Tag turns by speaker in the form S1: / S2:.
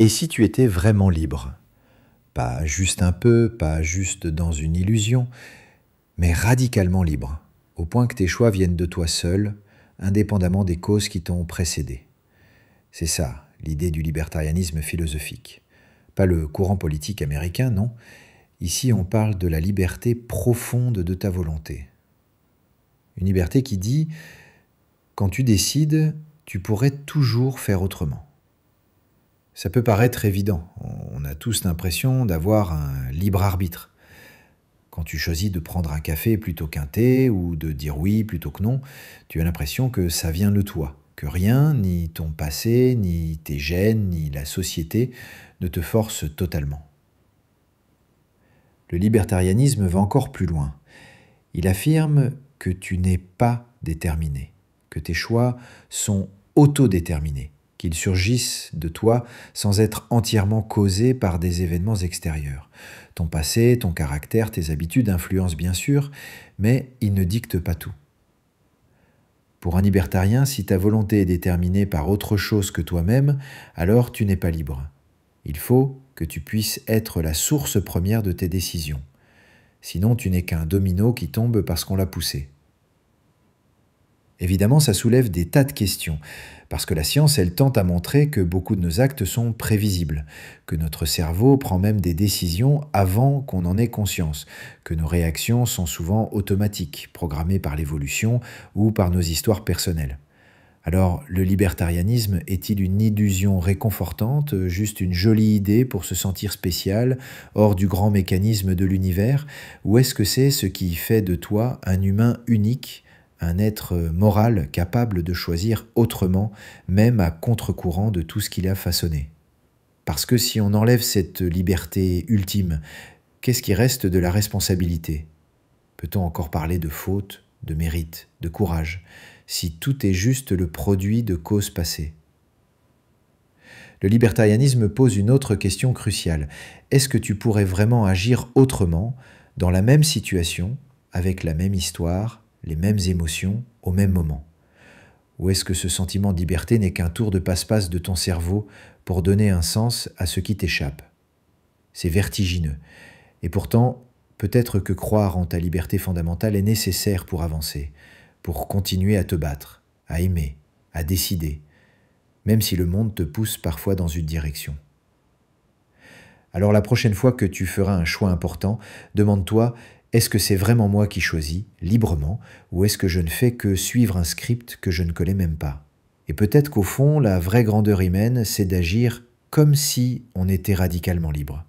S1: Et si tu étais vraiment libre? Pas juste un peu, pas juste dans une illusion, mais radicalement libre, au point que tes choix viennent de toi seul, indépendamment des causes qui t'ont précédé. C'est ça, l'idée du libertarianisme philosophique. Pas le courant politique américain, non. Ici, on parle de la liberté profonde de ta volonté. Une liberté qui dit, quand tu décides, tu pourrais toujours faire autrement. Ça peut paraître évident, on a tous l'impression d'avoir un libre arbitre. Quand tu choisis de prendre un café plutôt qu'un thé, ou de dire oui plutôt que non, tu as l'impression que ça vient de toi, que rien, ni ton passé, ni tes gènes, ni la société, ne te force totalement. Le libertarianisme va encore plus loin. Il affirme que tu n'es pas déterminé, que tes choix sont autodéterminés, qu'ils surgissent de toi sans être entièrement causés par des événements extérieurs. Ton passé, ton caractère, tes habitudes influencent bien sûr, mais ils ne dictent pas tout. Pour un libertarien, si ta volonté est déterminée par autre chose que toi-même, alors tu n'es pas libre. Il faut que tu puisses être la source première de tes décisions. Sinon, tu n'es qu'un domino qui tombe parce qu'on l'a poussé. Évidemment, ça soulève des tas de questions, parce que la science, elle tente à montrer que beaucoup de nos actes sont prévisibles, que notre cerveau prend même des décisions avant qu'on en ait conscience, que nos réactions sont souvent automatiques, programmées par l'évolution ou par nos histoires personnelles. Alors, le libertarianisme est-il une illusion réconfortante, juste une jolie idée pour se sentir spécial, hors du grand mécanisme de l'univers, ou est-ce que c'est ce qui fait de toi un humain unique, un être moral capable de choisir autrement, même à contre-courant de tout ce qu'il a façonné? Parce que si on enlève cette liberté ultime, qu'est-ce qui reste de la responsabilité? Peut-on encore parler de faute, de mérite, de courage, si tout est juste le produit de causes passées? Le libertarianisme pose une autre question cruciale. Est-ce que tu pourrais vraiment agir autrement, dans la même situation, avec la même histoire, les mêmes émotions, au même moment? Ou est-ce que ce sentiment de liberté n'est qu'un tour de passe-passe de ton cerveau pour donner un sens à ce qui t'échappe? C'est vertigineux. Et pourtant, peut-être que croire en ta liberté fondamentale est nécessaire pour avancer, pour continuer à te battre, à aimer, à décider, même si le monde te pousse parfois dans une direction. Alors la prochaine fois que tu feras un choix important, demande-toi, est-ce que c'est vraiment moi qui choisis, librement, ou est-ce que je ne fais que suivre un script que je ne connais même pas? Et peut-être qu'au fond, la vraie grandeur humaine, c'est d'agir comme si on était radicalement libre.